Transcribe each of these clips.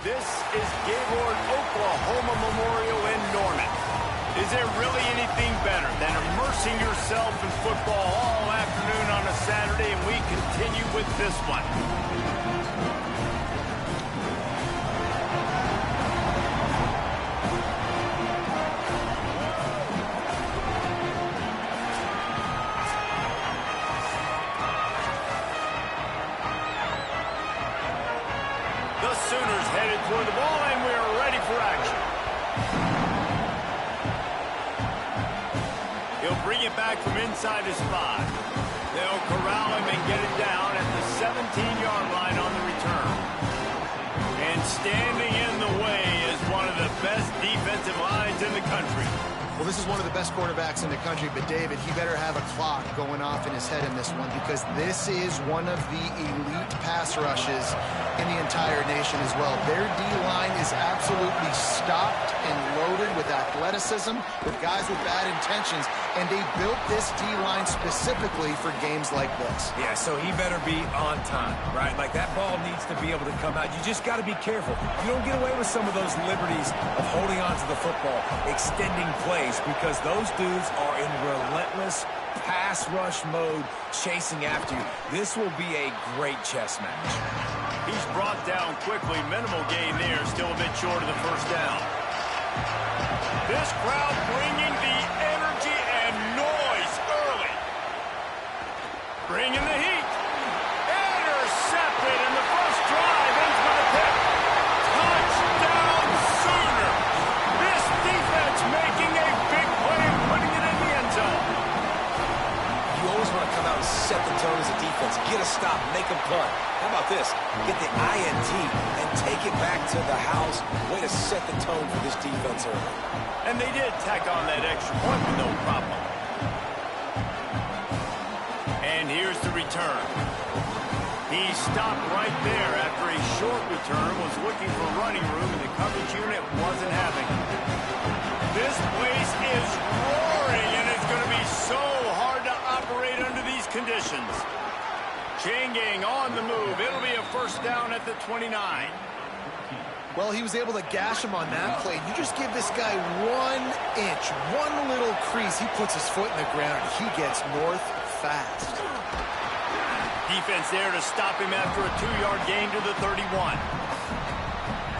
This is Gaylord Oklahoma Memorial in Norman. Is there really anything better than immersing yourself in football all afternoon on a Saturday? And we continue with this one. The Sooners headed toward the ball, and we're ready for action. He'll bring it back from inside his 5. They'll corral him and get it down at the 17-yard line on the return. And standing in the way is one of the best defensive lines in the country. Well, this is one of the best quarterbacks in the country, but David, he better have a clock going off in his head in this one, because this is one of the elite pass rushes in the entire nation as well. Their D-line is absolutely stocked and loaded with athleticism, with guys with bad intentions, and they built this D-line specifically for games like this. Yeah, so he better be on time, right? Like, that ball needs to be able to come out. You just got to be careful. You don't get away with some of those liberties of holding on to the football, extending plays, because those dudes are in relentless pass rush mode, chasing after you. This will be a great chess match. He's brought down quickly. Minimal gain there. Still a bit short of the first down. This crowd bringing the energy and noise early. Bringing the heat. Intercepted, and the first drive ends with a pick. Touchdown Sooners. This defense making a big play and putting it in the end zone. You always want to come out and set the tone as a defense. Get a stop, make a punt. How about this? Get the INT and take it back to the house. Way to set the tone for this defense early. And they did tack on that extra point with no problem. And here's the return. He stopped right there after a short return, was looking for running room, and the coverage unit wasn't having it. This place is roaring, and it's going to be so hard to operate under these conditions. Changing on the move. It'll be a first down at the 29. Well, he was able to gash him on that play. You just give this guy 1 inch, one little crease, he puts his foot in the ground, he gets north fast. Defense there to stop him after a 2-yard gain to the 31.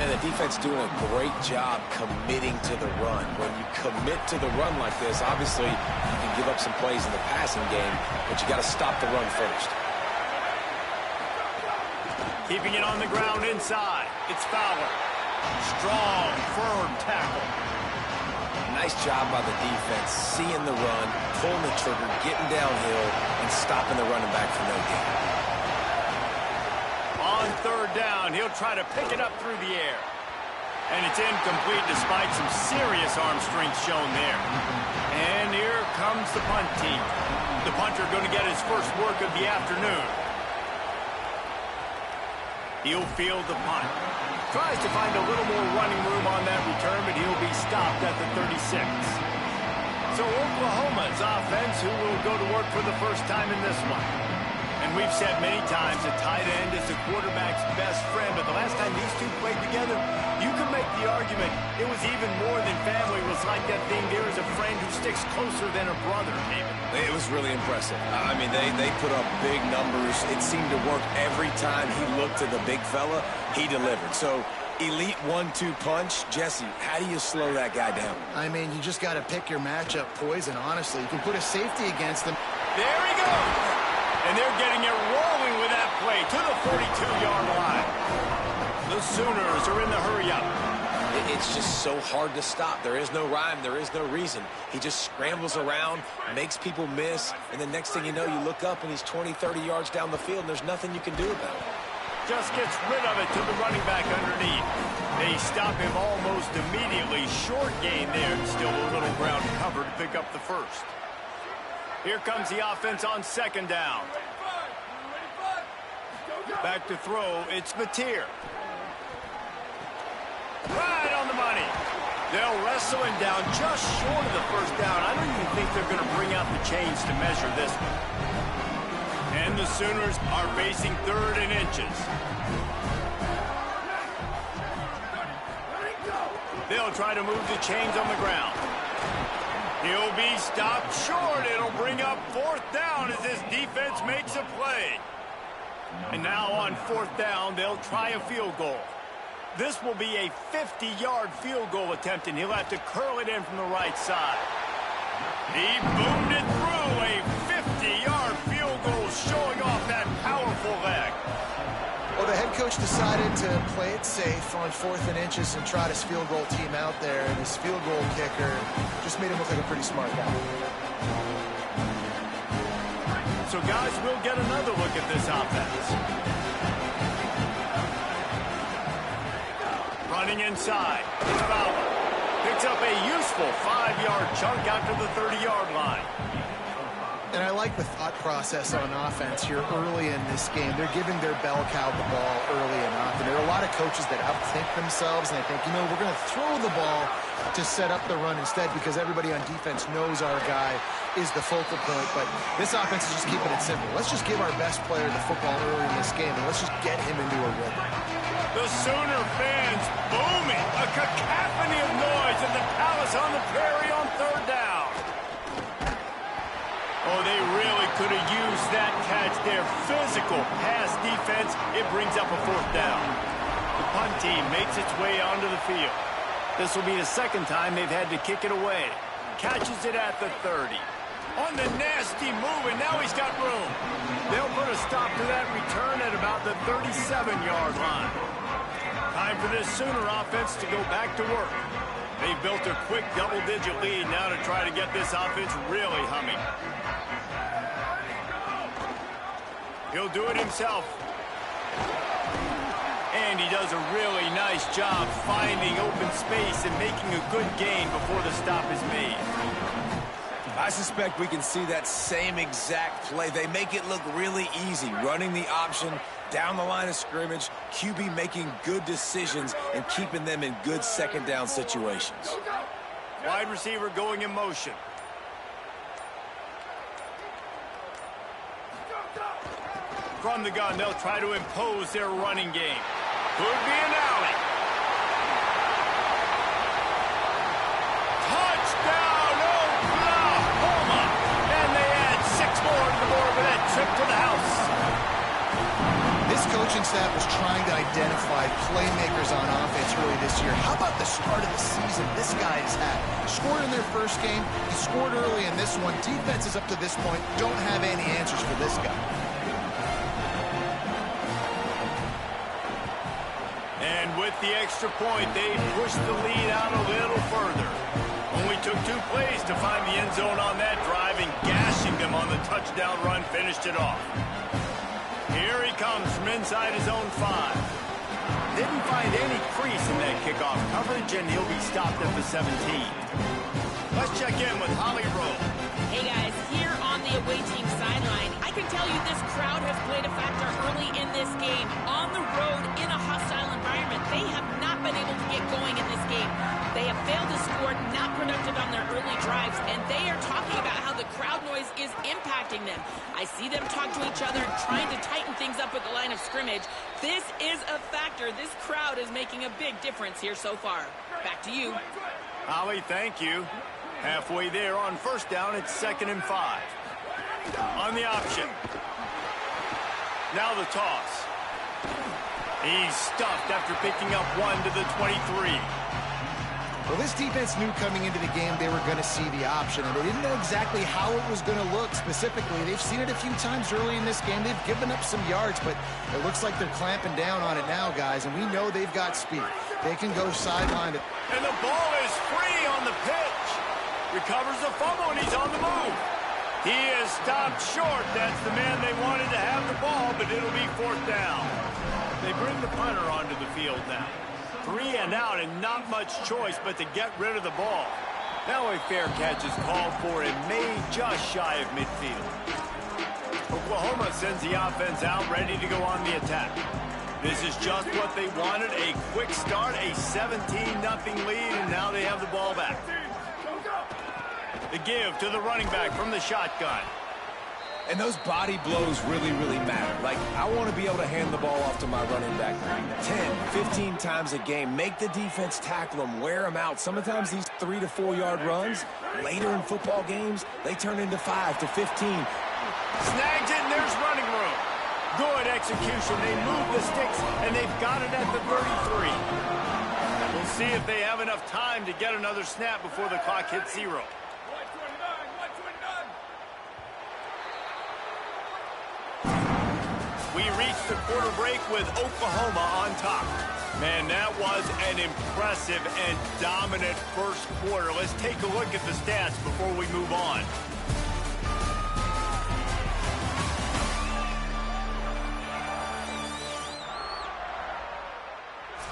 And the defense doing a great job committing to the run. When you commit to the run like this, obviously you can give up some plays in the passing game, but you got to stop the run first. Keeping it on the ground inside. It's Fowler. Strong, firm tackle. Nice job by the defense, seeing the run, pulling the trigger, getting downhill, and stopping the running back for no gain. On third down, he'll try to pick it up through the air. And it's incomplete despite some serious arm strength shown there. And here comes the punt team. The punter going to get his first work of the afternoon. He'll field the punt. Tries to find a little more running room on that return, but he'll be stopped at the 36. So Oklahoma's offense, who will go to work for the first time in this one. And we've said many times a tight end is the quarterback's best friend, but the last time these two played together, you can make the argument it was even more than family. It was like that thing, there is a friend who sticks closer than a brother, David. It was really impressive. I mean, they put up big numbers. It seemed to work every time he looked to the big fella. He delivered. So, elite 1-2 punch. Jesse, how do you slow that guy down? I mean, you just got to pick your matchup poison, honestly. You can put a safety against them. There he goes. And they're getting it rolling with that play to the 42-yard line. The Sooners are in the hurry-up. It's just so hard to stop. There is no rhyme. There is no reason. He just scrambles around, makes people miss, and the next thing you know, you look up and he's 20, 30 yards down the field, and there's nothing you can do about it. Just gets rid of it to the running back underneath. They stop him almost immediately. Short gain there. Still a little ground cover to pick up the first. Here comes the offense on second down. Back to throw. It's Mateer. Right on the money. They'll wrestle him down just short of the first down. I don't even think they're going to bring out the chains to measure this one. And the Sooners are facing third and inches. they'll try to move the chains on the ground. He'll be stopped short. It'll bring up 4th down as this defense makes a play. And now on 4th down, they'll try a field goal. This will be a 50-yard field goal attempt, and he'll have to curl it in from the right side. He boomed it through. A 50-yard field goal showing off that powerful leg. Well, the head coach decided to play it safe on 4th and inches and trot his field goal team out there, and his field goal kicker just made him look like a pretty smart guy. So, guys, we'll get another look at this offense. Running inside. It's Fowler. Picks up a useful 5-yard chunk after the 30-yard line. And I like the thought process on offense here early in this game. They're giving their bell cow the ball early enough. And there are a lot of coaches that outthink themselves, and they think, you know, we're going to throw the ball to set up the run instead because everybody on defense knows our guy is the focal point. But this offense is just keeping it simple. Let's just give our best player the football early in this game, and let's just get him into a rhythm. The Sooner fans booming. A cacophony of noise at the Palace on the Prairie on 3rd down. Oh, they really could have used that catch there. Physical pass defense. It brings up a 4th down. The punt team makes its way onto the field. This will be the 2nd time they've had to kick it away. Catches it at the 30. On the nasty move, and now he's got room. They'll put a stop to that return at about the 37-yard line. Time for this Sooner offense to go back to work. They've built a quick double-digit lead now to try to get this offense really humming. He'll do it himself. And he does a really nice job finding open space and making a good gain before the stop is made. I suspect we can see that same exact play. They make it look really easy, running the option down the line of scrimmage, QB making good decisions and keeping them in good 2nd down situations. Wide receiver going in motion. From the gun, they'll try to impose their running game. Could be an alley. Touchdown, Oklahoma! And they add 6 more to the board with that trip to the house. This coaching staff was trying to identify playmakers on offense early this year. How about the start of the season this guy has had? Scored in their first game. He scored early in this one. Defenses up to this point don't have any answers for this guy. And with the extra point, they pushed the lead out a little further. Only took 2 plays to find the end zone on that drive, and gashing them on the touchdown run finished it off. Here he comes from inside his own 5. Didn't find any crease in that kickoff coverage, and he'll be stopped at the 17. Let's check in with Holly Rowe. Hey guys, here on the away team sideline, I can tell you this crowd has played a factor early in this game. On the road, in a hostile environment, they have not been able to get going in this game. They have failed to score, not productive on their early drives, and they are talking about how the crowd noise is impacting them. I see them talk to each other, trying to tighten things up at the line of scrimmage. This is a factor. This crowd is making a big difference here so far. Back to you. Holly, thank you. Halfway there on 1st down, it's 2nd and 5. On the option. Now the toss. He's stuffed after picking up 1 to the 23. Well, this defense knew coming into the game they were going to see the option, and they didn't know exactly how it was going to look specifically. They've seen it a few times early in this game. They've given up some yards, but it looks like they're clamping down on it now, guys, and we know they've got speed. They can go sideline. And the ball is free on the pitch. Recovers the fumble, and he's on the move. He is stopped short. That's the man they wanted to have the ball, but it'll be 4th down. They bring the punter onto the field now. 3 and out, and not much choice but to get rid of the ball. Now a fair catch is called for and made just shy of midfield. Oklahoma sends the offense out, ready to go on the attack. This is just what they wanted, a quick start, a 17-0 lead, and now they have the ball back. The give to the running back from the shotgun. And those body blows really, really matter. Like, I want to be able to hand the ball off to my running back 10, 15 times a game. Make the defense tackle them, wear them out. Sometimes these 3 to 4 yard runs, later in football games, they turn into 5 to 15. Snags it, and there's running room. Good execution. They move the sticks, and they've got it at the 33. We'll see if they have enough time to get another snap before the clock hits 0. We reached the quarter break with Oklahoma on top. Man, that was an impressive and dominant first quarter. Let's take a look at the stats before we move on.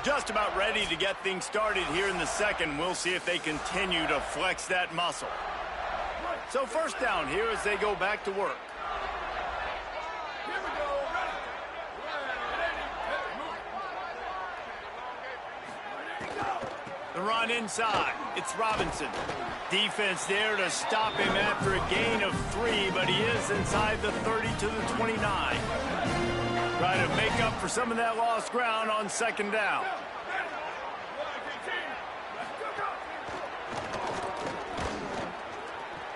Just about ready to get things started here in the second. We'll see if they continue to flex that muscle. So first down here as they go back to work. The run inside. It's Robinson. Defense there to stop him after a gain of 3, but he is inside the 30 to the 29. Try to make up for some of that lost ground on second down.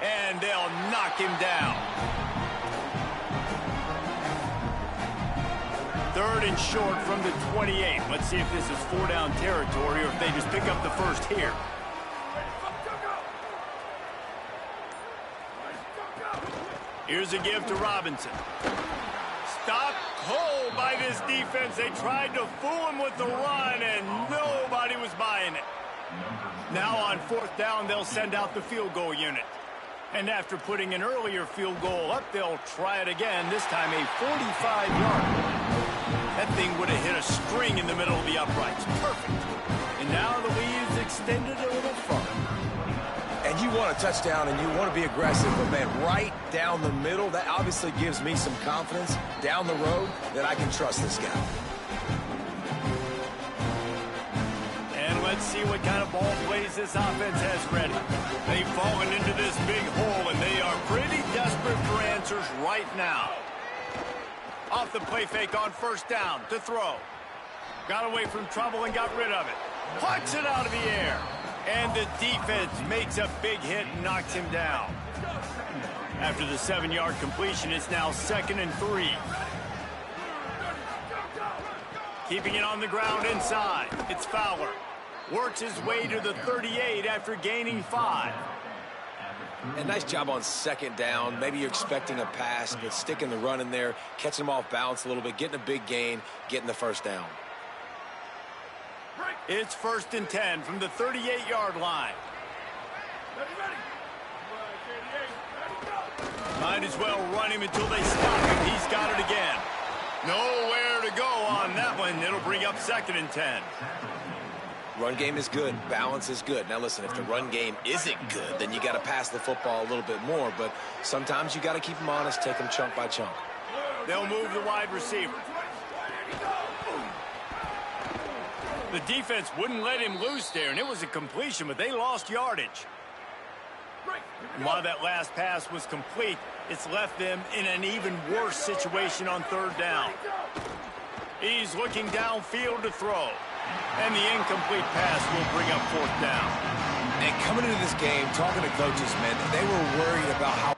And they'll knock him down. 3rd and short from the 28. Let's see if this is 4-down territory or if they just pick up the first here. Here's a give to Robinson. Stop cold by this defense. They tried to fool him with the run, and nobody was buying it. Now on 4th down, they'll send out the field goal unit. And after putting an earlier field goal up, they'll try it again, this time a 45-yarder. That thing would have hit a string in the middle of the uprights. Perfect. And now the lead's extended a little further. And you want a touchdown and you want to be aggressive, but man, right down the middle, that obviously gives me some confidence down the road that I can trust this guy. And let's see what kind of ball plays this offense has ready. They've fallen into this big hole, and they are pretty desperate for answers right now. Off the play fake on first down to throw. Got away from trouble and got rid of it. Plucks it out of the air. And the defense makes a big hit and knocks him down. After the 7-yard completion, it's now 2nd and 3. Keeping it on the ground inside. It's Fowler. Works his way to the 38 after gaining 5. And nice job on second down. Maybe you're expecting a pass, but sticking the run in there, catching them off balance a little bit, getting a big gain, getting the first down. It's 1st and 10 from the 38-yard line. Might as well run him until they stop him. He's got it again. Nowhere to go on that one. It'll bring up 2nd and 10. Run game is good. Balance is good. Now, listen, if the run game isn't good, then you got to pass the football a little bit more. But sometimes you got to keep them honest, take them chunk by chunk. They'll move the wide receiver. The defense wouldn't let him loose there, and it was a completion, but they lost yardage. And while that last pass was complete, it's left them in an even worse situation on 3rd down. He's looking downfield to throw. And the incomplete pass will bring up 4th down. And coming into this game, talking to coaches, man, they were worried about how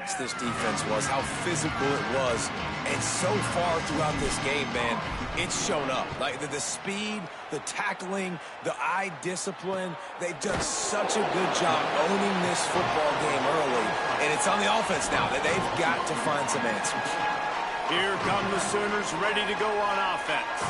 fast this defense was, how physical it was. And so far throughout this game, man, it's shown up. Like the speed, the tackling, the eye discipline. They've done such a good job owning this football game early. And it's on the offense now that they've got to find some answers. Here come the Sooners ready to go on offense.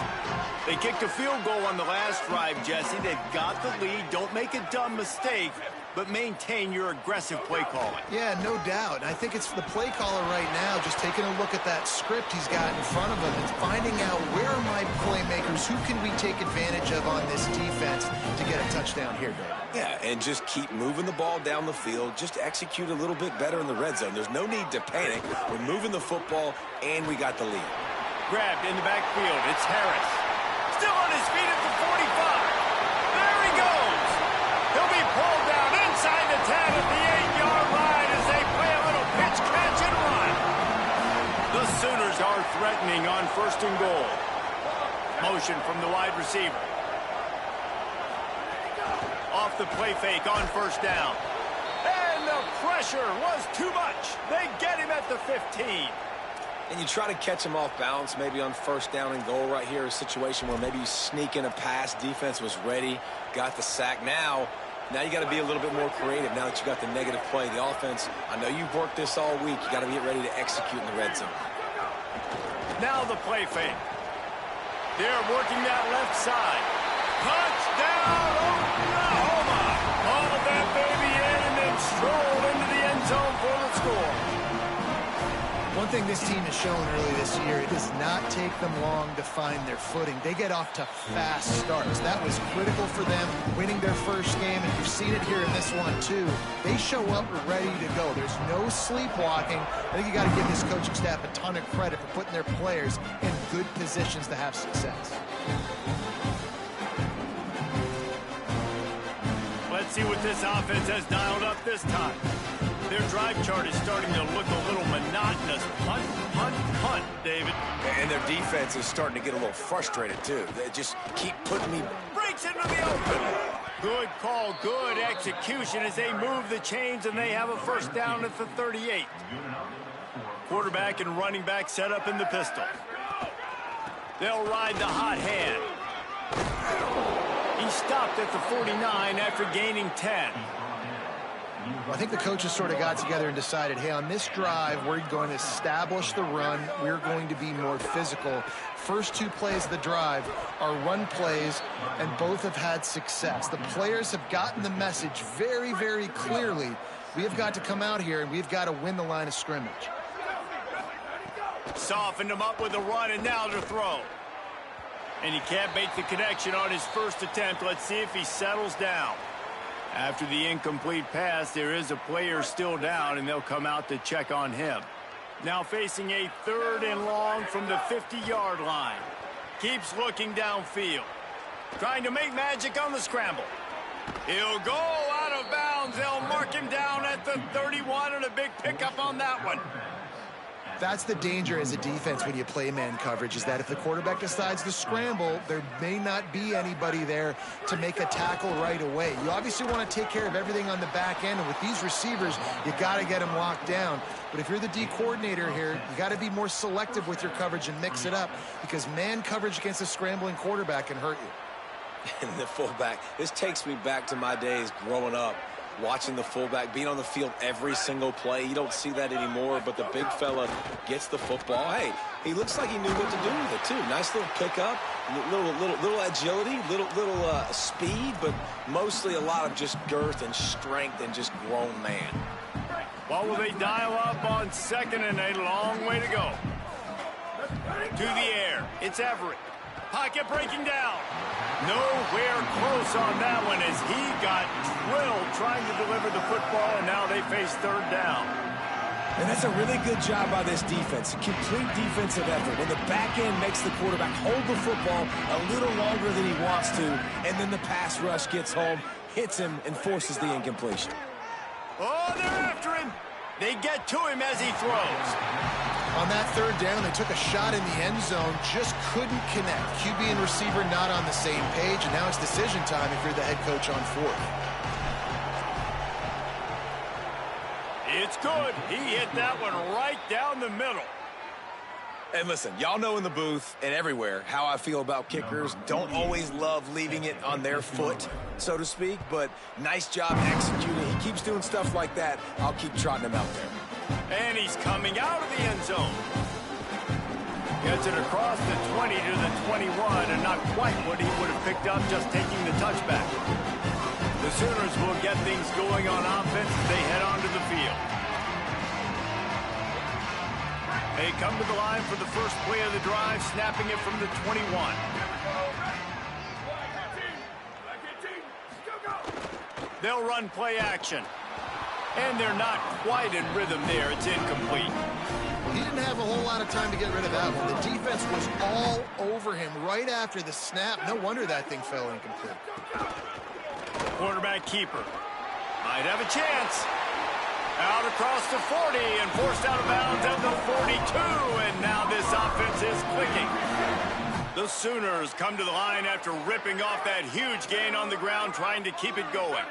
They kicked a field goal on the last drive, Jesse. They've got the lead. Don't make a dumb mistake, but maintain your aggressive play calling. Yeah, no doubt. I think it's the play caller right now just taking a look at that script he's got in front of him and finding out where are my playmakers, who can we take advantage of on this defense to get a touchdown here, Dave. Yeah, and just keep moving the ball down the field. Just execute a little bit better in the red zone. There's no need to panic. We're moving the football, and we got the lead. Grabbed in the backfield. It's Harris. Still on his feet at the 45. There he goes. He'll be pulled down inside the 10 at the 8-yard line as they play a little pitch, catch, and run. The Sooners are threatening on 1st and goal. Motion from the wide receiver. Off the play fake on 1st down. And the pressure was too much. They get him at the 15. And you try to catch him off balance, maybe on 1st down and goal right here, a situation where maybe you sneak in a pass, defense was ready, got the sack. Now you got to be a little bit more creative now that you got the negative play. The offense, I know you've worked this all week. You got to get ready to execute in the red zone. Now the play fake. They're working that left side. Touchdown, Oklahoma! Hauled that baby in and then strolled into the end zone for the score. One thing this team has shown early this year, it does not take them long to find their footing. They get off to fast starts. That was critical for them winning their first game, and you've seen it here in this one too. They show up ready to go. There's no sleepwalking. I think you got to give this coaching staff a ton of credit for putting their players in good positions to have success. Let's see what this offense has dialed up this time. Their drive chart is starting to look a little monotonous. Punt, punt, punt, David. And their defense is starting to get a little frustrated, too. They just keep putting me... Breaks into the open. Good call, good execution as they move the chains, and they have a 1st down at the 38. Quarterback and running back set up in the pistol. They'll ride the hot hand. He stopped at the 49 after gaining 10. I think the coaches sort of got together and decided, hey, on this drive, we're going to establish the run. We're going to be more physical. First 2 plays of the drive are run plays, and both have had success. The players have gotten the message very, very clearly. We have got to come out here, and we've got to win the line of scrimmage. Softened him up with a run, and now to throw. And he can't make the connection on his first attempt. Let's see if he settles down. After the incomplete pass, there is a player still down, and they'll come out to check on him. Now facing a 3rd and long from the 50-yard line. Keeps looking downfield. Trying to make magic on the scramble. He'll go out of bounds. They'll mark him down at the 31, and a big pickup on that one. That's the danger as a defense when you play man coverage, is that if the quarterback decides to scramble, there may not be anybody there to make a tackle right away. You obviously want to take care of everything on the back end, and with these receivers, you got to get them locked down. But if you're the D coordinator here, you got to be more selective with your coverage and mix it up, because man coverage against a scrambling quarterback can hurt you. And the fullback, this takes me back to my days growing up. Watching the fullback, being on the field every single play. You don't see that anymore, but the big fella gets the football. Hey, he looks like he knew what to do with it, too. Nice little pickup, little agility, little speed, but mostly a lot of just girth and strength and just grown man. What will they dial up on 2nd and a long way to go? To the air. It's Everett. Pocket breaking down. Nowhere close on that one as he got drilled trying to deliver the football, and now they face 3rd down. And that's a really good job by this defense. A complete defensive effort. When the back end makes the quarterback hold the football a little longer than he wants to, and then the pass rush gets home, hits him, and forces the incompletion. Oh, they're after him. They get to him as he throws. On that 3rd down, they took a shot in the end zone, just couldn't connect. QB and receiver not on the same page, and now it's decision time if you're the head coach on 4th. It's Good. He hit that one right down the middle. And listen, y'all know in the booth and everywhere how I feel about kickers. Don't always love leaving it on their foot, so to speak, but nice job executing. He keeps doing stuff like that. I'll keep trotting him out there. And he's coming out of the end zone. Gets it across the 20 to the 21, and not quite what he would have picked up just taking the touchback. The Sooners will get things going on offense as they head onto the field. They come to the line for the first play of the drive, snapping it from the 21. They'll run play action. And they're not quite in rhythm there. It's incomplete. He didn't have a whole lot of time to get rid of that one. The defense was all over him right after the snap. No wonder that thing fell incomplete. Quarterback keeper might have a chance. Out across the 40 and forced out of bounds at the 42. And now this offense is clicking. The Sooners come to the line after ripping off that huge gain on the ground, trying to keep it going.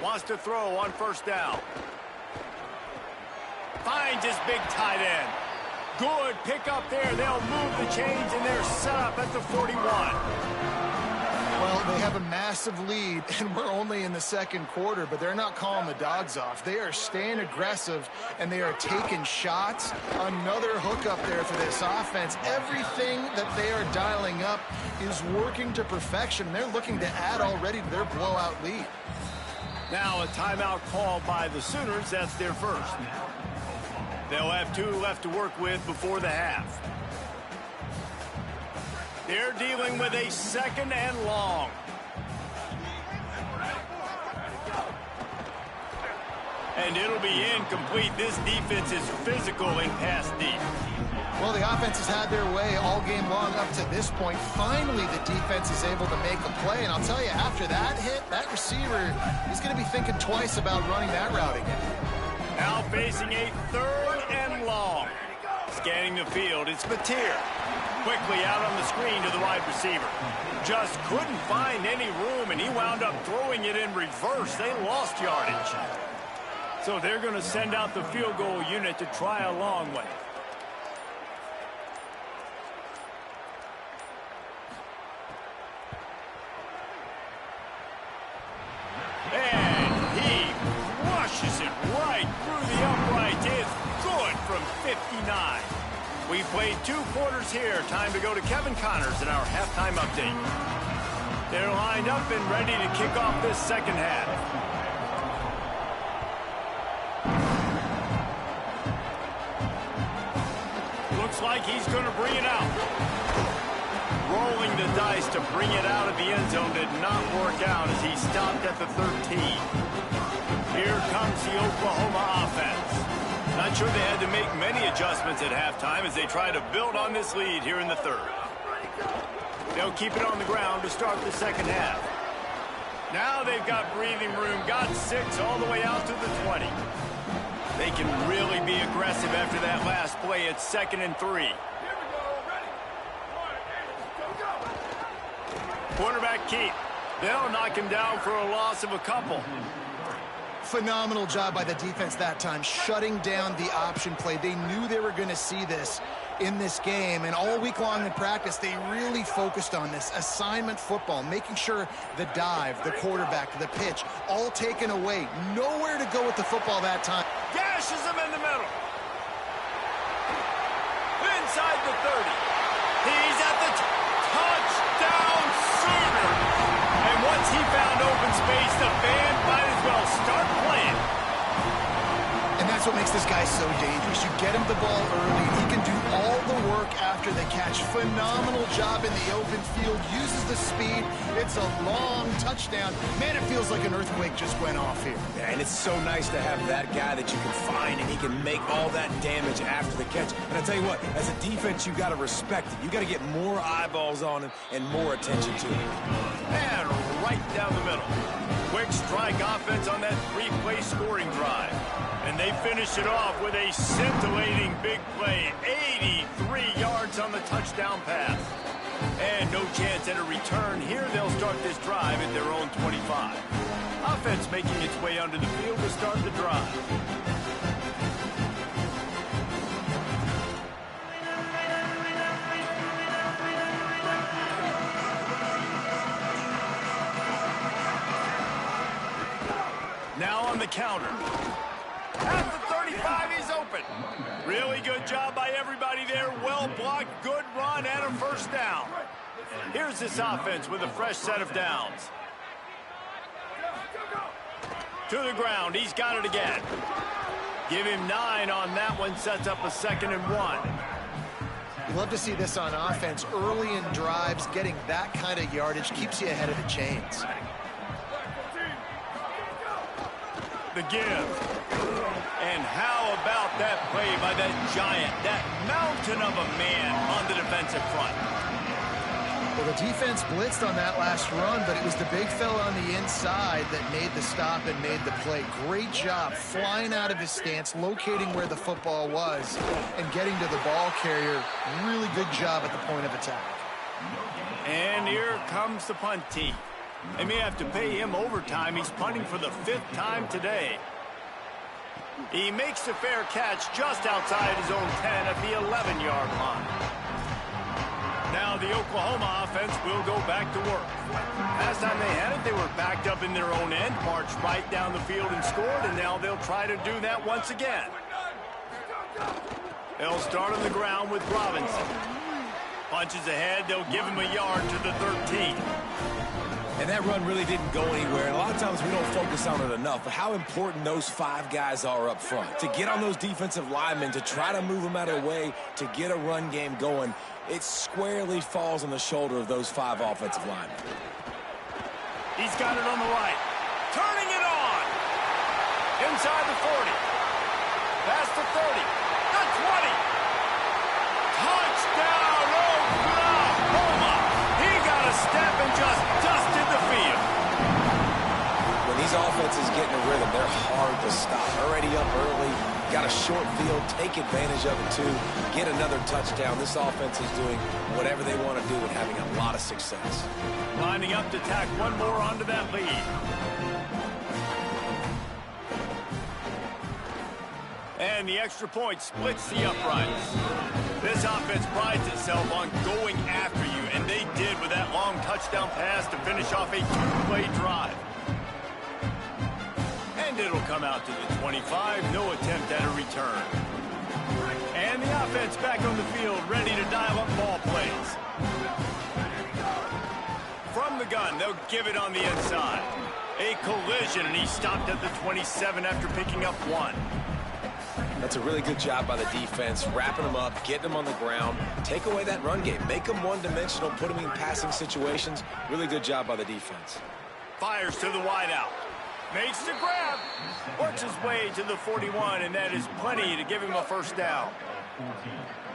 Wants to throw on first down. Finds his big tight end. Good pick up there. They'll move the chains, and they're set up at the 41. Well, they have a massive lead, and we're only in the second quarter, but they're not calling the dogs off. They are staying aggressive, and they are taking shots. Another hook up there for this offense. Everything that they are dialing up is working to perfection. They're looking to add already to their blowout lead. Now a timeout called by the Sooners. That's their first. They'll have 2 left to work with before the half. They're dealing with a second and long. And it'll be incomplete. This defense is physical and pass deep. Well, the offense has had their way all game long up to this point. Finally, the defense is able to make a play. And I'll tell you, after that hit, that receiver is going to be thinking twice about running that route again. Now facing a third and long. Scanning the field, it's Mateer. Quickly out on the screen to the wide receiver. Just couldn't find any room, and he wound up throwing it in reverse. They lost yardage. So they're going to send out the field goal unit to try a long way. And he rushes it right through the uprights. It's good from 59. We've played 2 quarters here. Time to go to Kevin Connors in our halftime update. They're lined up and ready to kick off this second half. Looks like he's going to bring it out. Rolling the dice to bring it out of the end zone did not work out as he stopped at the 13. Here comes the Oklahoma offense. Not sure they had to make many adjustments at halftime as they try to build on this lead here in the third. They'll keep it on the ground to start the second half. Now they've got breathing room, got 6 all the way out to the 20. They can really be aggressive after that last play. It's 2nd and 3. Quarterback keep. They'll knock him down for a loss of a couple. Phenomenal job by the defense that time, shutting down the option play. They knew they were going to see this in this game, and all week long in practice, they really focused on this assignment football, making sure the dive, the quarterback, the pitch, all taken away. Nowhere to go with the football that time. Gashes him in the middle. Inside the 30. He's at the touchdown Sooner. And once he found open space, the band might as well start playing. And that's what makes this guy so dangerous. You get him the ball early, he can do all the work after the catch. Phenomenal job in the open field, uses the speed. It's a long touchdown. Man, it feels like an earthquake just went off here. Yeah, and it's so nice to have that guy that you can find, and he can make all that damage after the catch. And I tell you what, as a defense, you got to respect it. You got to get more eyeballs on him and more attention to him. And right down the middle. Quick strike offense on that 3-play scoring drive. And they finish it off with a scintillating big play. 83 yards on the touchdown pass. And no chance at a return here. They'll start this drive at their own 25. Offense making its way onto the field to start the drive. Now on the counter. At the 35, he's open. Really good job by everybody there. Well blocked, good run, and a first down. Here's this offense with a fresh set of downs. To the ground, he's got it again. Give him 9 on that one, sets up a 2nd and 1. Love to see this on offense. Early in drives, getting that kind of yardage keeps you ahead of the chains. The give. And how about that play by that giant, that mountain of a man on the defensive front? Well, the defense blitzed on that last run, but it was the big fella on the inside that made the stop and made the play. Great job flying out of his stance, locating where the football was, and getting to the ball carrier. Really good job at the point of attack. And here comes the punt team. They may have to pay him overtime. He's punting for the 5th time today. He makes the fair catch just outside his own 10 at the 11-yard line. Now the Oklahoma offense will go back to work. Last time they had it, they were backed up in their own end, marched right down the field and scored, and now they'll try to do that once again. They'll start on the ground with Robinson. Punches ahead, they'll give him a yard to the 13. And that run really didn't go anywhere. And a lot of times we don't focus on it enough, but how important those 5 guys are up front. To get on those defensive linemen, to try to move them out of the way, to get a run game going, it squarely falls on the shoulder of those 5 offensive linemen. He's got it on the right. Turning it on. Inside the 40. Past the 30. The 20. Touchdown, Oklahoma. He got a step and just dusted the field. When these offenses get in a rhythm, they're hard to stop. Already up early, got a short field, take advantage of it too, get another touchdown. This offense is doing whatever they want to do and having a lot of success. Lining up to tack one more onto that lead. And the extra point splits the uprights. This offense prides itself on going after you, and they did with that long touchdown pass to finish off a 2-play drive. And it'll come out to the 25, no attempt at a return. And the offense back on the field, ready to dial up ball plays. From the gun, they'll give it on the inside. A collision, and he stopped at the 27 after picking up 1. That's a really good job by the defense, wrapping them up, getting them on the ground, take away that run game, make them one-dimensional, put them in passing situations. Really good job by the defense. Fires to the wideout. Makes the grab. Works his way to the 41, and that is plenty to give him a first down.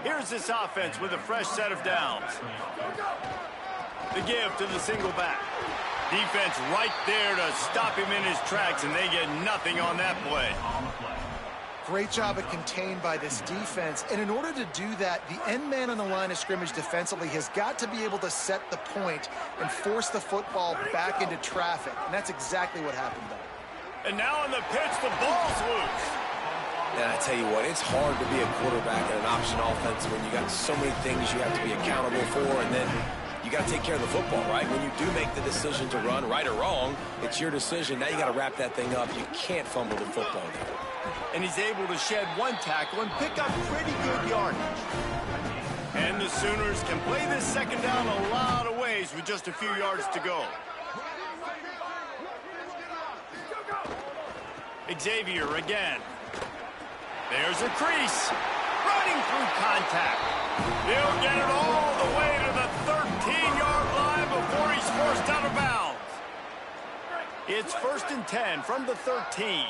Here's this offense with a fresh set of downs. The give to the single back. Defense right there to stop him in his tracks, and they get nothing on that play. Great job of contained by this defense. And in order to do that, the end man on the line of scrimmage defensively has got to be able to set the point and force the football back into traffic. And that's exactly what happened there. And now on the pitch, the ball's loose. And I tell you what, it's hard to be a quarterback in an option offense when you got so many things you have to be accountable for, and then you got to take care of the football, right? When you do make the decision to run, right or wrong, it's your decision. Now you got to wrap that thing up. You can't fumble the football there. And he's able to shed 1 tackle and pick up pretty good yardage. And the Sooners can play this second down a lot of ways with just a few yards to go. Xavier again. There's a crease. Running through contact. He'll get it all the way to the 13-yard line before he's forced out of bounds. It's 1st and 10 from the 13.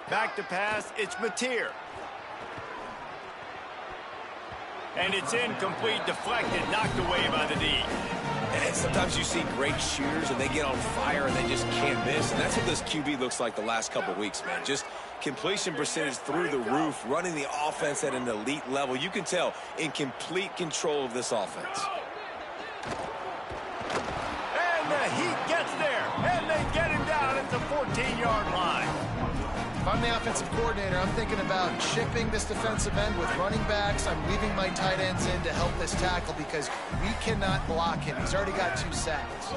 Back to pass, it's Mateer. And it's incomplete, deflected, knocked away by the D. And sometimes you see great shooters and they get on fire and they just can't miss. And that's what this QB looks like the last couple weeks, man. Just completion percentage through the roof, running the offense at an elite level. You can tell in complete control of this offense. And the heat gets there, and they get him down at the 14-yard line. If I'm the offensive coordinator, I'm thinking about chipping this defensive end with running backs. I'm leaving my tight ends in to help this tackle because we cannot block him. He's already got 2 sacks.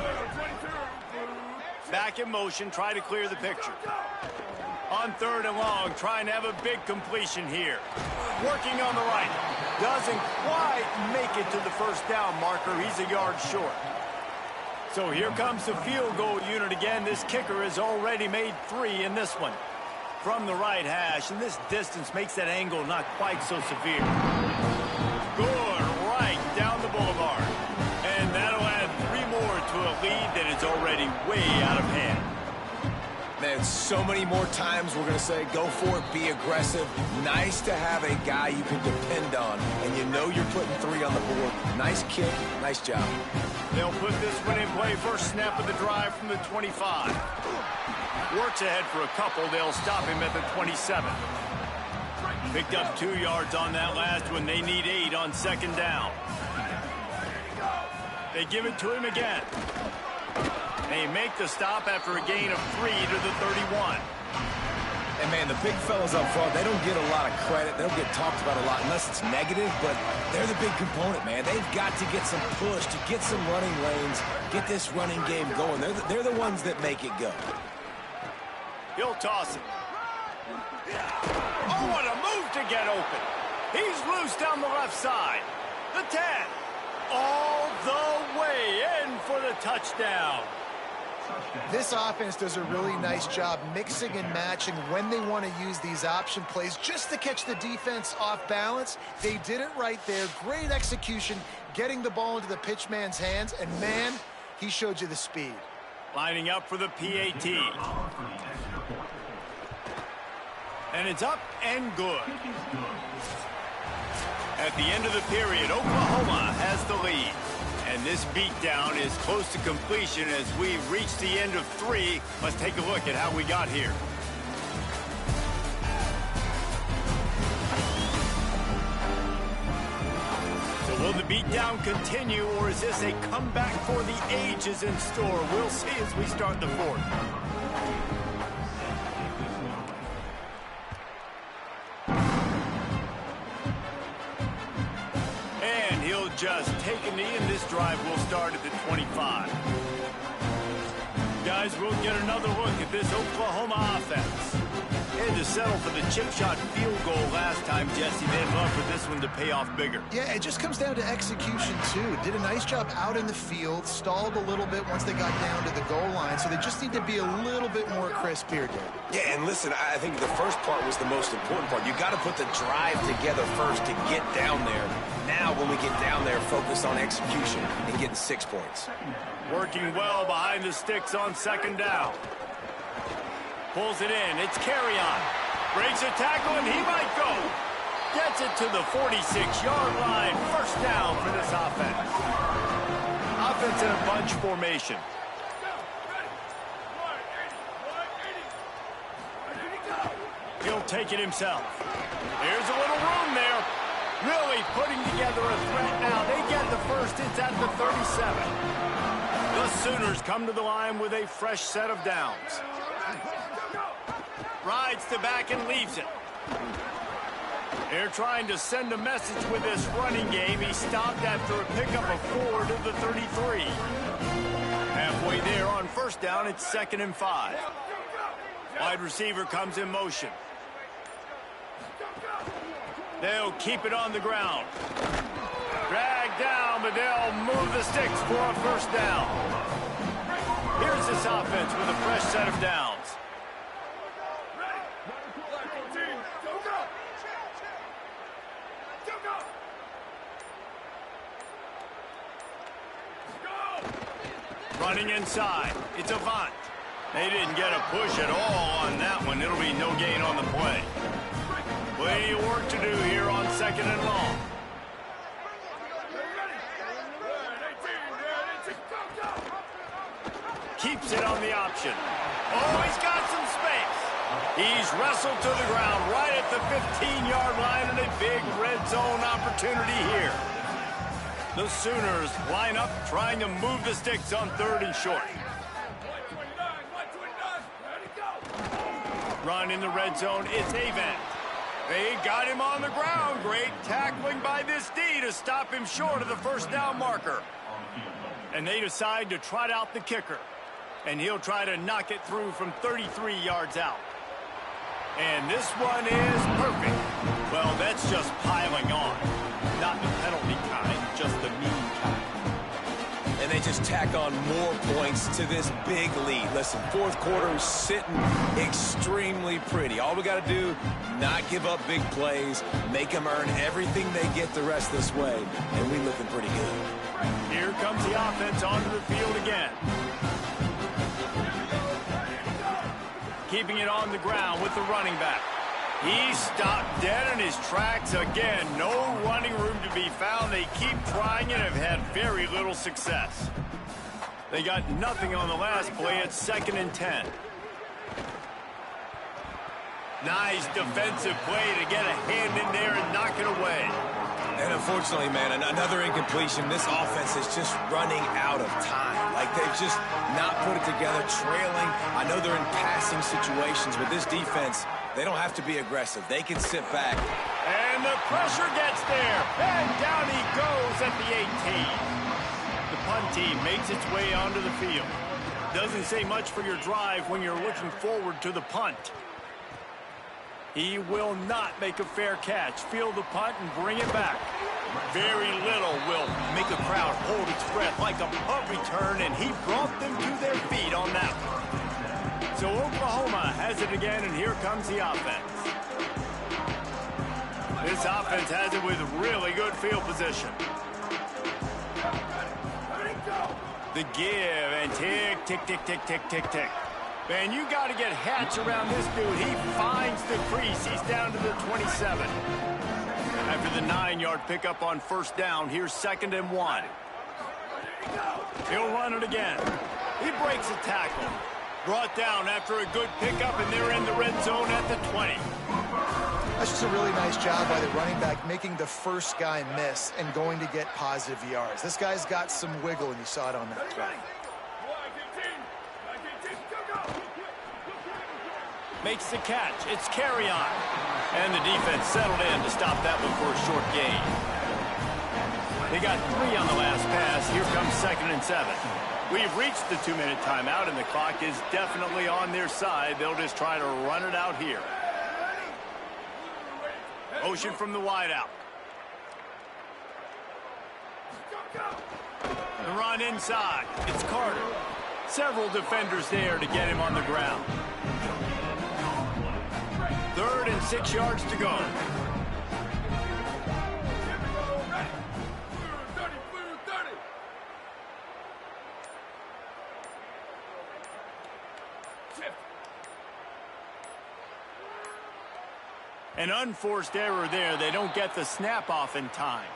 Back in motion, try to clear the picture. On 3rd and long, trying to have a big completion here. Working on the right. Doesn't quite make it to the first down marker. He's a yard short. So here comes the field goal unit again. This kicker has already made 3 in this one. From the right hash, and this distance makes that angle not quite so severe. Good, right down the boulevard. And that'll add 3 more to a lead that is already way out of hand. Man, so many more times we're going to say, go for it, be aggressive. Nice to have a guy you can depend on, and you know you're putting 3 on the board. Nice kick, nice job. They'll put this one in play. First snap of the drive from the 25. Works ahead for a couple. They'll stop him at the 27. Picked up 2 yards on that last one. They need 8 on 2nd down. They give it to him again. They make the stop after a gain of 3 to the 31. And, man, the big fellas up front, they don't get a lot of credit. They don't get talked about a lot unless it's negative, but they're the big component, man. They've got to get some push, to get some running lanes, get this running game going. They're the ones that make it go. He'll toss it. Oh, what a move to get open. He's loose down the left side. The 10. All the way in for the touchdown. This offense does a really nice job mixing and matching when they want to use these option plays just to catch the defense off balance. They did it right there. Great execution, getting the ball into the pitchman's hands, and, man, he showed you the speed. Lining up for the PAT. And it's up and good. At the end of the period, Oklahoma has the lead. And this beatdown is close to completion as we reach the end of 3. Let's take a look at how we got here. So will the beatdown continue, or is this a comeback for the ages in store? We'll see as we start the 4th. Just take a knee, and this drive will start at the 25. Guys, we'll get another look at this Oklahoma offense. They had to settle for the chip shot field goal last time, Jesse. They'd love for this one to pay off bigger. Yeah, it just comes down to execution, too. Did a nice job out in the field, stalled a little bit once they got down to the goal line, so they just need to be a little bit more crisp here, Dave. Yeah, and listen, I think the first part was the most important part. You got to put the drive together first to get down there. Now, when we get down there, focus on execution and getting 6 points. Working well behind the sticks on 2nd down. Pulls it in. It's Carrion. Breaks a tackle, and he might go. Gets it to the 46-yard line. First down for this offense. Offense in a bunch formation. He'll take it himself. There's a little room there. Really putting together a threat now. They get the first. It's at the 37. The Sooners come to the line with a fresh set of downs. Rides the back and leaves it. They're trying to send a message with this running game. He stopped after a pickup of 4 to the 33. Halfway there on first down, it's 2nd and 5. Wide receiver comes in motion. They'll keep it on the ground. Drag down, but they'll move the sticks for a first down. Here's this offense with a fresh set of downs. Running inside. It's Avant. They didn't get a push at all on that one. It'll be no gain on the play. Plenty of work to do here on 2nd and long. Keeps it on the option. Oh, he's got some space. He's wrestled to the ground right at the 15-yard line, and a big red zone opportunity here. The Sooners line up trying to move the sticks on 3rd and short. Run in the red zone. It's Avent. They got him on the ground. Great tackling by this D to stop him short of the first down marker. And they decide to trot out the kicker. And he'll try to knock it through from 33 yards out. And this one is perfect. Well, that's just piling on. Not the penalty kind, just the mean kind. And they just tack on more points to this big lead. Listen, 4th quarter is sitting extremely pretty. All we got to do, not give up big plays, make them earn everything they get the rest this way, and we looking pretty good. Here comes the offense onto the field again. Keeping it on the ground with the running back. He stopped dead in his tracks again. No running room to be found. They keep trying and have had very little success. They got nothing on the last play. It's 2nd and 10. Nice defensive play to get a hand in there and knock it away. And unfortunately, man, another incompletion. This offense is just running out of time. Like, they've just not put it together, trailing. I know they're in passing situations, but this defense, they don't have to be aggressive. They can sit back. And the pressure gets there. And down he goes at the 18. The punt team makes its way onto the field. Doesn't say much for your drive when you're looking forward to the punt. He will not make a fair catch. Field the punt and bring it back. Very little will make a crowd hold its breath like a punt return, and he brought them to their feet on that one. So Oklahoma has it again, and here comes the offense. This offense has it with really good field position. The give, and tick, tick, tick, tick, tick, tick, tick. Man, you got to get Hatch around this dude. He finds the crease. He's down to the 27. After the 9-yard pickup on 1st down, here's 2nd and 1. He'll run it again. He breaks a tackle. Brought down after a good pickup, and they're in the red zone at the 20. That's just a really nice job by the running back, making the first guy miss and going to get positive yards. This guy's got some wiggle, and you saw it on that play. Makes the catch. It's Carry-On. And the defense settled in to stop that one for a short gain. They got 3 on the last pass. Here comes 2nd and 7. We've reached the 2-minute timeout, and the clock is definitely on their side. They'll just try to run it out here. Motion from the wideout. The run inside. It's Carter. Several defenders there to get him on the ground. 3rd and 6 yards to go. An unforced error there. They don't get the snap off in time.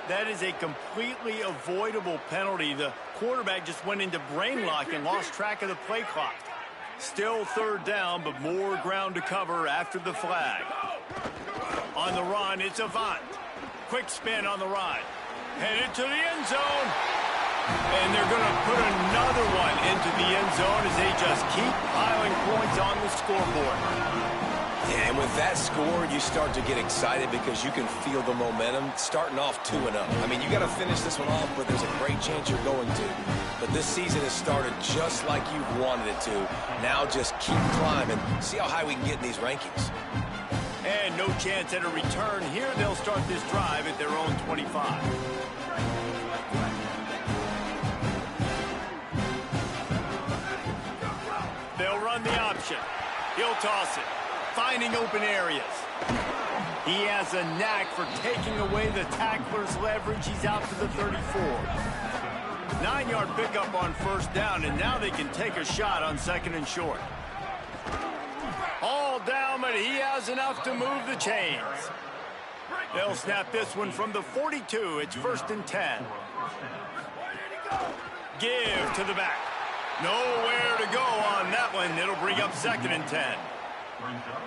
That is a completely avoidable penalty. The quarterback just went into brain lock and lost track of the play clock. Still 3rd down, but more ground to cover after the flag. On the run, it's Avant. Quick spin on the ride. Headed to the end zone. And they're going to put another one into the end zone as they just keep piling points on the scoreboard. Yeah, and with that score, you start to get excited because you can feel the momentum starting off 2-0. I mean, you got to finish this one off, but there's a great chance you're going to. But this season has started just like you wanted it to. Now just keep climbing. See how high we can get in these rankings. And no chance at a return here. They'll start this drive at their own 25. They'll run the option. He'll toss it. Finding open areas. He has a knack for taking away the tackler's leverage. He's out to the 34. 9-yard pickup on 1st down, and now they can take a shot on 2nd and short. All down, but he has enough to move the chains. They'll snap this one from the 42. It's 1st and 10. Give to the back. Nowhere to go on that one. It'll bring up 2nd and 10.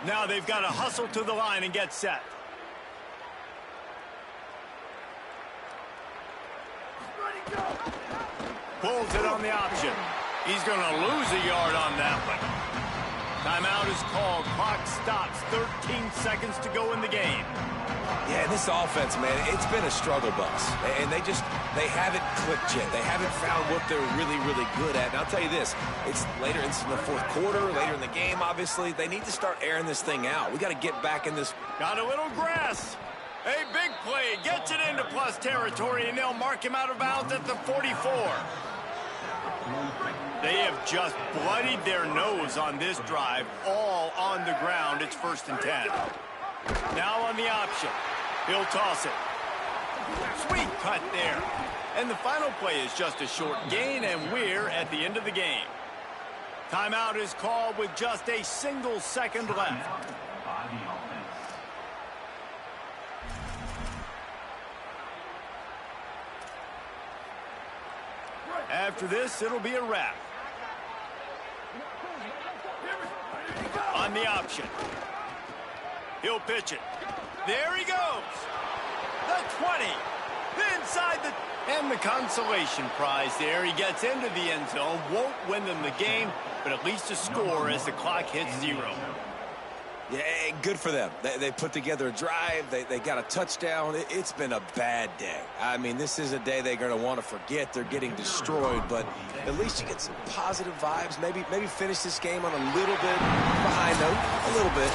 Now they've got to hustle to the line and get set. Pulls it on the option. He's going to lose a yard on that one. Timeout is called. Clock stops. 13 seconds to go in the game. Yeah, this offense, man, it's been a struggle bus. And they haven't clicked yet. They haven't found what they're really, really good at. And I'll tell you this, it's later in the fourth quarter, later in the game, obviously. They need to start airing this thing out. We got to get back in this. Got a little grass. A big play. Gets it into plus territory, and they'll mark him out of bounds at the 44. They have just bloodied their nose on this drive, all on the ground. It's 1st and 10. Now on the option. He'll toss it. Sweet cut there. And the final play is just a short gain, and we're at the end of the game. Timeout is called with just a single second left. After this, it'll be a wrap. On the option. He'll pitch it. There he goes. The 20. Inside the... And the consolation prize there. He gets into the end zone. Won't win them the game, but at least a score as the clock hits 0. Yeah, good for them. They put together a drive. They got a touchdown. It's been a bad day. I mean, this is a day they're going to want to forget. They're getting destroyed, but at least you get some positive vibes. Maybe finish this game on a little bit of a high note, a little bit.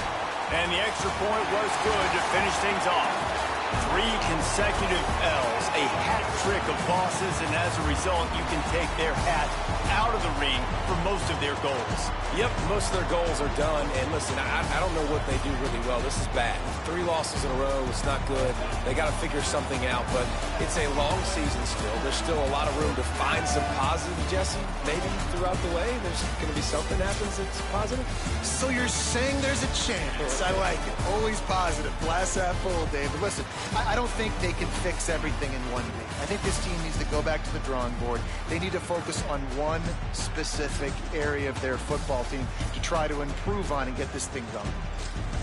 And the extra point was good to finish things off. 3 consecutive L's, a hat trick of losses, and as a result, you can take their hat out of the ring for most of their goals. Yep, most of their goals are done. And listen, I don't know what they do really well. This is bad. 3 losses in a row. It's not good. They got to figure something out, but it's a long season still. There's still a lot of room to find some positive, Jesse. Maybe throughout the way, there's going to be something happens that's positive. So you're saying there's a chance. I like it. Always positive. Glass half full, David. Listen, I don't think they can fix everything in one day. I think this team needs to go back to the drawing board. They need to focus on one specific area of their football team to try to improve on and get this thing going.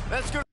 That's good.